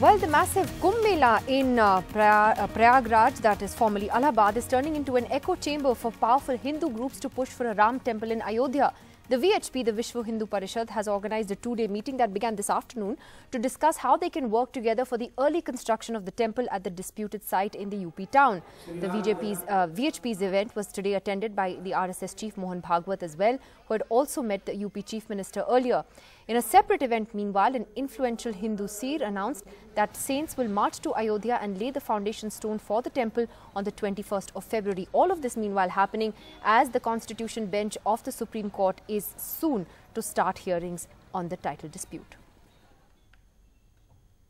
Well, the massive Kumbh Mela in Prayagraj, that is formerly Allahabad, is turning into an echo chamber for powerful Hindu groups to push for a Ram temple in Ayodhya. The VHP, the Vishwa Hindu Parishad, has organized a two-day meeting that began this afternoon to discuss how they can work together for the early construction of the temple at the disputed site in the UP town. The VHP's event was today attended by the RSS chief Mohan Bhagwat as well, who had also met the UP chief minister earlier. In a separate event, meanwhile, an influential Hindu seer announced that saints will march to Ayodhya and lay the foundation stone for the temple on the 21st of February. All of this, meanwhile, happening as the Constitution bench of the Supreme Court is soon to start hearings on the title dispute.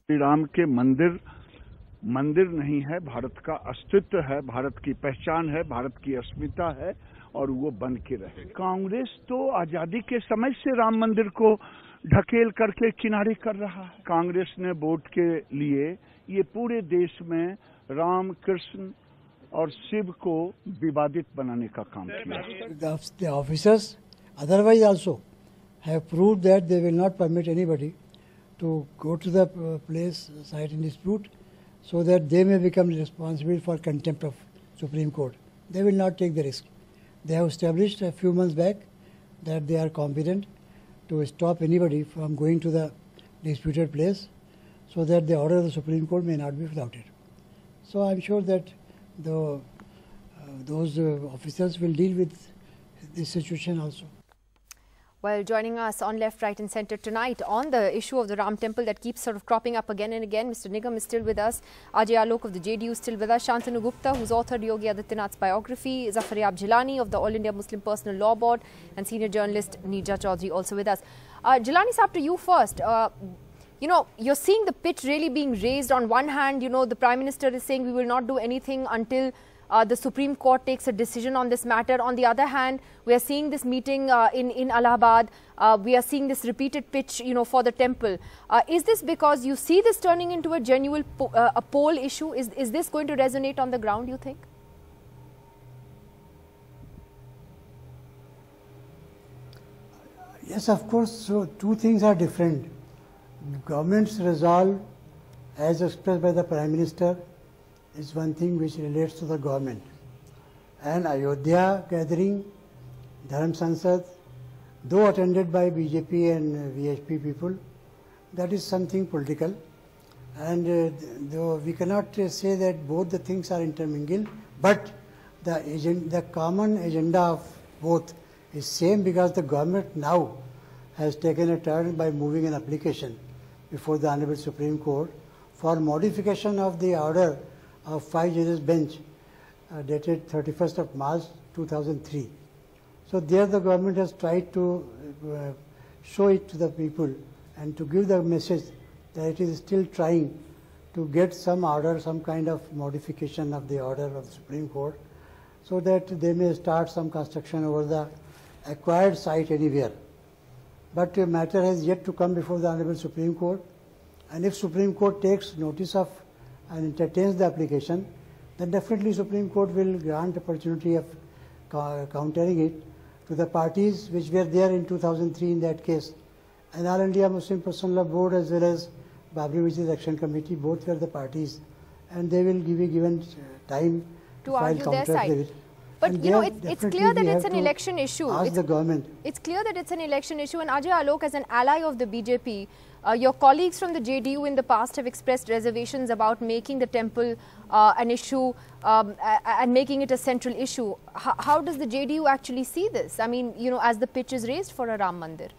Ram के मंदिर नहीं है, भारत का अस्तित्व है, भारत की पहचान है, भारत की अस्मिता है और वो बन के रहे। कांग्रेस तो आजादी के समय से राम मंदिर को ढकेल करके किनारे कर रहा है। कांग्रेस ने वोट के लिए ये पूरे देश में राम, कृष्ण और शिव को विवादित बनाने का काम किया। The officers otherwise also have proved that they will not permit anybody to go to the place site in dispute so that they may become responsible for contempt of Supreme Court. They will not take the risk. They have established a few months back that they are competent to stop anybody from going to the disputed place so that the order of the Supreme Court may not be flouted. So I am sure that those officers will deal with this situation also. Well, joining us on left, right and centre tonight on the issue of the Ram temple that keeps sort of cropping up again and again, Mr. Nigam is still with us, Ajay Alok of the JDU is still with us, Shantanu Gupta, who's authored Yogi Adityanath's biography, Zafaryab Jilani of the All India Muslim Personal Law Board, and senior journalist Neerja Chaudhary also with us. Jilani, sir, to you first. You're seeing the pitch really being raised. On one hand, the Prime Minister is saying we will not do anything until the Supreme Court takes a decision on this matter. On the other hand, we are seeing this meeting in Allahabad. We are seeing this repeated pitch, for the temple. Is this because you see this turning into a genuine a poll issue? Is this going to resonate on the ground, you think? Yes, of course. So two things are different. Government's resolve, as expressed by the Prime Minister, is one thing which relates to the government. And Ayodhya gathering, Dharm Sansad, though attended by BJP and VHP people, that is something political. And though we cannot say that both the things are intermingled, but the common agenda of both is same, because the government now has taken a turn by moving an application before the Honorable Supreme Court for modification of the order of 5 judges bench dated 31st of March 2003. So there the government has tried to show it to the people and to give the message that it is still trying to get some order, some kind of modification of the order of the Supreme Court, so that they may start some construction over the acquired site anywhere. But the matter has yet to come before the Honorable Supreme Court, and if Supreme Court takes notice of and entertains the application, then definitely Supreme Court will grant opportunity of countering it to the parties which were there in 2003 in that case. And All India Muslim Personal Law Board as well as Babri Masjid Action Committee, both were the parties, and they will be given time to file counter. But it's clear that it's an election issue. Ask the government. It's clear that it's an election issue, and Ajay Alok, as an ally of the BJP, your colleagues from the JDU in the past have expressed reservations about making the temple an issue and making it a central issue. How does the JDU actually see this? I mean, as the pitch is raised for a Ram Mandir.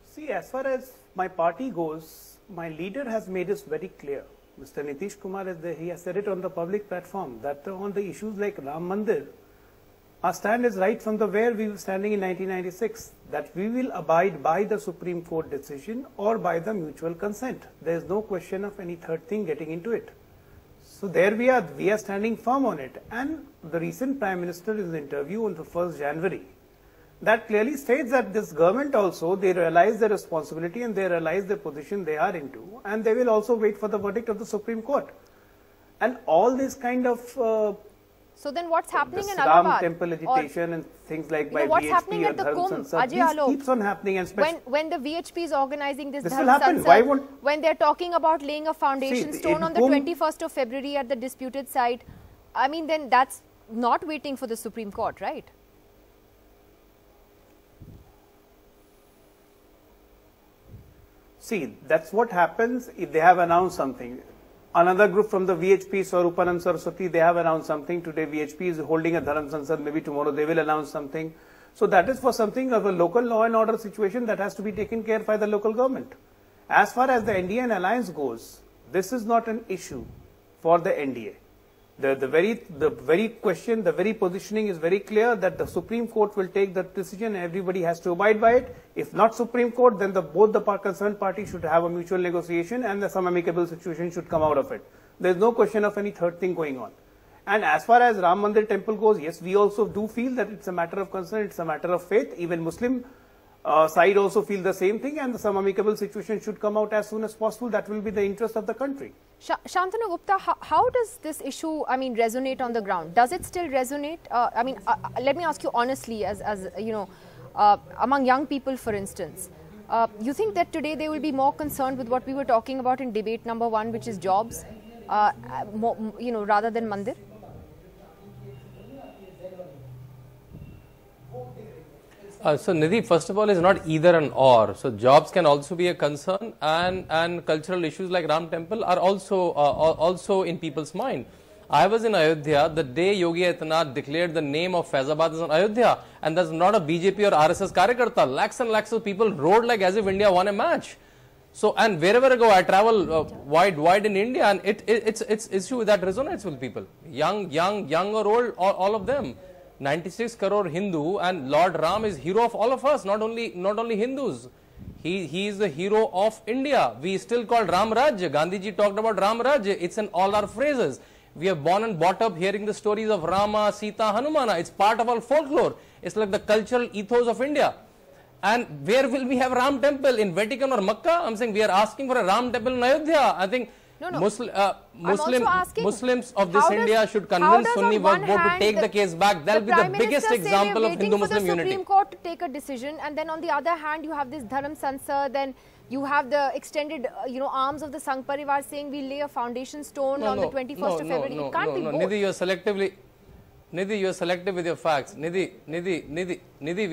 See, as far as my party goes, my leader has made it very clear. Mr. Nitish Kumar, he has said it on the public platform, that on the issues like Ram Mandir, our stand is right from where we were standing in 1996, that we will abide by the Supreme Court decision or by the mutual consent. There is no question of any third thing getting into it. So there we are standing firm on it. And the recent Prime Minister in the interview on the 1st January, that clearly states that this government also, they realize their responsibility and they realize the position they are into, and they will also wait for the verdict of the Supreme Court. And all this kind of So then what's happening this in Allahabad? Ram temple agitation and things like by what's VHP happening or at the Dharm Kumbh, Sansad, Ajay this Alok? keeps on happening. And When the VHP is organizing this will Dharm happen. Sansad, Why won't? when they're talking about laying a foundation stone on the 21st of February at the disputed site, I mean, then that's not waiting for the Supreme Court, right? See, that's what happens if they have announced something. Another group from the VHP, Swarupanand Saraswati, they have announced something. Today VHP is holding a Dharm Sansad, maybe tomorrow they will announce something. So that is for something of a local law and order situation that has to be taken care by the local government. As far as the NDA and alliance goes, this is not an issue for the NDA. The very question, the very positioning is very clear that the Supreme Court will take that decision and everybody has to abide by it. If not Supreme Court, then both the concerned parties should have a mutual negotiation and some amicable situation should come out of it. There is no question of any third thing going on. And as far as Ram Mandir temple goes, yes, we also do feel that it's a matter of concern, it's a matter of faith. Even Muslim side also feel the same thing, and some amicable situation should come out as soon as possible. That will be the interest of the country. Shantanu Gupta, how does this issue, I mean, resonate on the ground? Does it still resonate? I mean, let me ask you honestly, as you know, among young people, for instance, you think that today they will be more concerned with what we were talking about in debate number 1, which is jobs, you know, rather than Mandir? So Nidhi, first of all, is not either and or. So jobs can also be a concern, and cultural issues like Ram Temple are also in people's mind. I was in Ayodhya the day Yogi Adityanath declared the name of Faizabad as an Ayodhya, and there's not a BJP or RSS Karyakarta. Lakhs and lakhs of people rode like as if India won a match. So, and wherever I go, I travel wide in India, and it's issue that resonates with people, young or old, all of them. 96 crore Hindu, and Lord Ram is hero of all of us, not only Hindus. He is the hero of India. We still call Ram Rajya. Gandhiji talked about Ram Rajya. It's in all our phrases. We are born and brought up hearing the stories of Rama, Sita, Hanumana. It's part of our folklore. It's like the cultural ethos of India. And where will we have Ram temple? In Vatican or Makkah? I'm saying we are asking for a Ram temple in Ayodhya. I think Muslims of this India should convince Sunni Waqf Board to take the case back. That will be the biggest example of Hindu-Muslim unity. Supreme Court to take a decision, and then on the other hand, you have this Dharm Sansad, then you have the extended, arms of the Sangh Parivaar saying we lay a foundation stone on the 21st of February. It can't be both. Nidhi, you are selective with your facts. Nidhi,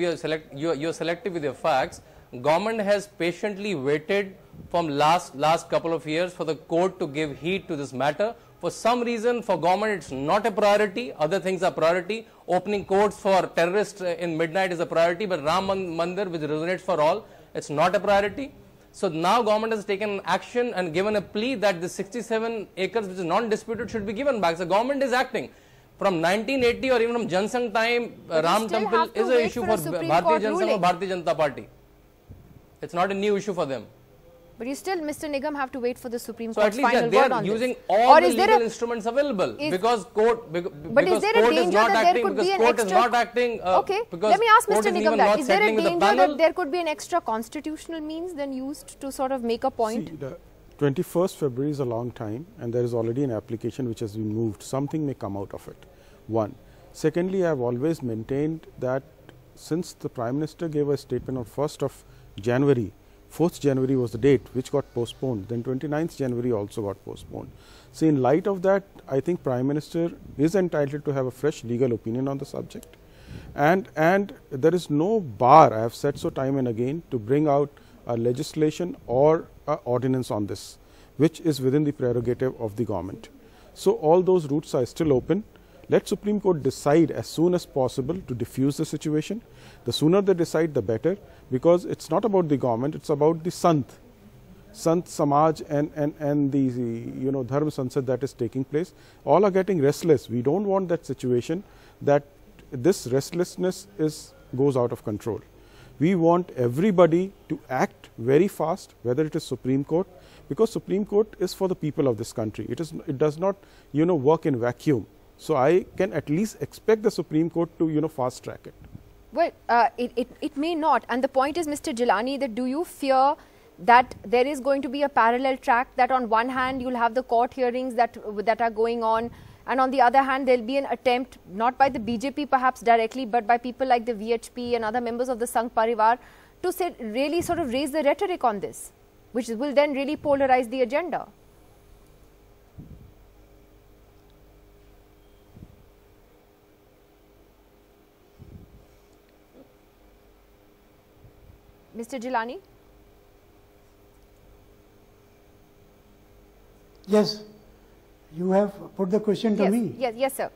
you are selective with your facts. Government has patiently waited from last couple of years for the court to give heed to this matter. For some reason, for government, it's not a priority. Other things are priority. Opening courts for terrorists in midnight is a priority, but Ram Mandir, which resonates for all, it's not a priority. So now government has taken action and given a plea that the 67 acres, which is non-disputed, should be given back. So government is acting. From 1980 or even from Jansangh time, Ram temple is an issue for Bharatiya Janata or Bharatiya Janata Party. It's not a new issue for them. But you still, Mr. Nigam, have to wait for the Supreme Court's final word on this. So at least they are using all the legal instruments available, because court is not acting, because court is not acting. Okay, let me ask Mr. Nigam that. Is there a danger that there could be an extra constitutional means then used to sort of make a point? See, the 21st February is a long time, and there is already an application which has been moved. Something may come out of it. One. Secondly, I have always maintained that since the Prime Minister gave a statement on 1st of January, 4th January was the date which got postponed, then 29th January also got postponed. So in light of that, I think Prime Minister is entitled to have a fresh legal opinion on the subject, and there is no bar, I have said so time and again, to bring out a legislation or a ordinance on this, which is within the prerogative of the government. So all those routes are still open. Let Supreme Court decide as soon as possible to diffuse the situation. The sooner they decide, the better, because it's not about the government, it's about the Sant Samaj and the Dharm Sansad that is taking place. All are getting restless. We don't want that situation, that this restlessness goes out of control. We want everybody to act very fast, whether it is Supreme Court, because Supreme Court is for the people of this country. It does not work in vacuum. So I can at least expect the Supreme Court to fast track it. Well, it may not. And the point is, Mr. Jilani, that do you fear that there is going to be a parallel track, that on one hand you'll have the court hearings that are going on, And on the other hand, there will be an attempt, not by the BJP perhaps directly, but by people like the VHP and other members of the Sangh Parivaar to really sort of raise the rhetoric on this, which will then really polarize the agenda. Mr. Jilani? Yes, you have put the question to me. Yes, sir.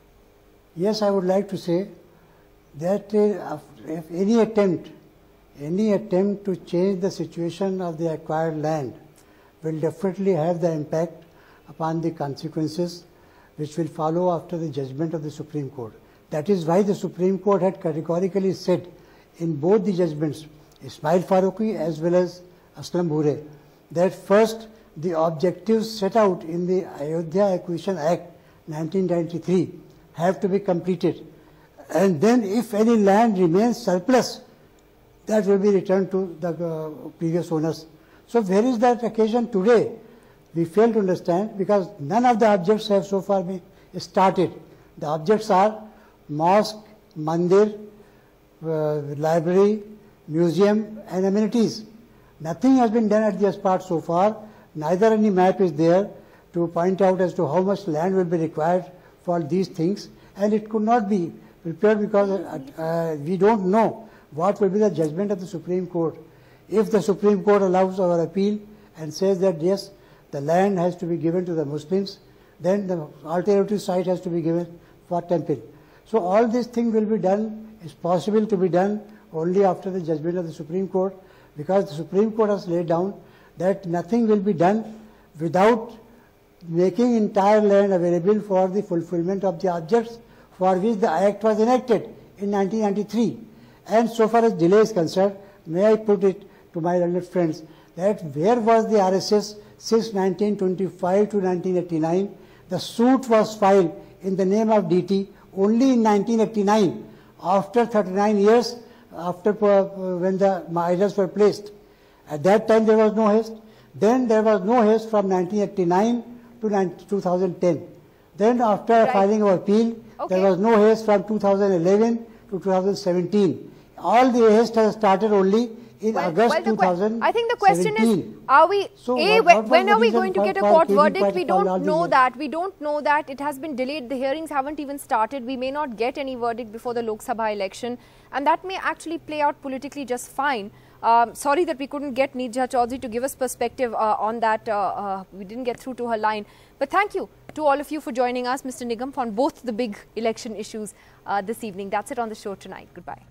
Yes, I would like to say that if any attempt to change the situation of the acquired land will definitely have the impact upon the consequences which will follow after the judgment of the Supreme Court. That is why the Supreme Court had categorically said in both the judgments, Ismail Faruqi as well as Aslam Bhure, that first the objectives set out in the Ayodhya Acquisition Act 1993 have to be completed, and then if any land remains surplus, that will be returned to the previous owners. So where is that occasion today? We fail to understand, because none of the objects have so far been started. The objects are mosque, mandir, library, museum and amenities. Nothing has been done at this part so far. Neither any map is there to point out as to how much land will be required for these things, and it could not be prepared because we don't know what will be the judgment of the Supreme Court. If the Supreme Court allows our appeal and says that yes, the land has to be given to the Muslims, then the alternative site has to be given for temple. So all these things will be done, is possible to be done only after the judgment of the Supreme Court, because the Supreme Court has laid down that nothing will be done without making entire land available for the fulfillment of the objects for which the Act was enacted in 1993. And so far as delay is concerned, may I put it to my learned friends that where was the RSS since 1925 to 1989? The suit was filed in the name of DT only in 1989, after 39 years after when the idols were placed. At that time there was no haste. Then there was no haste from 1989 to 2010. Then after filing of appeal, there was no haste from 2011 to 2017. All the haste has started only in August 2017. I think the question is, are we, when are we going to get a court verdict? We don't know that. We don't know that. It has been delayed. The hearings haven't even started. We may not get any verdict before the Lok Sabha election. And that may actually play out politically just fine. Sorry that we couldn't get Neerja Chaudhary to give us perspective on that. We didn't get through to her line. But thank you to all of you for joining us, Mr. Nigam, on both the big election issues this evening. That's it on the show tonight. Goodbye.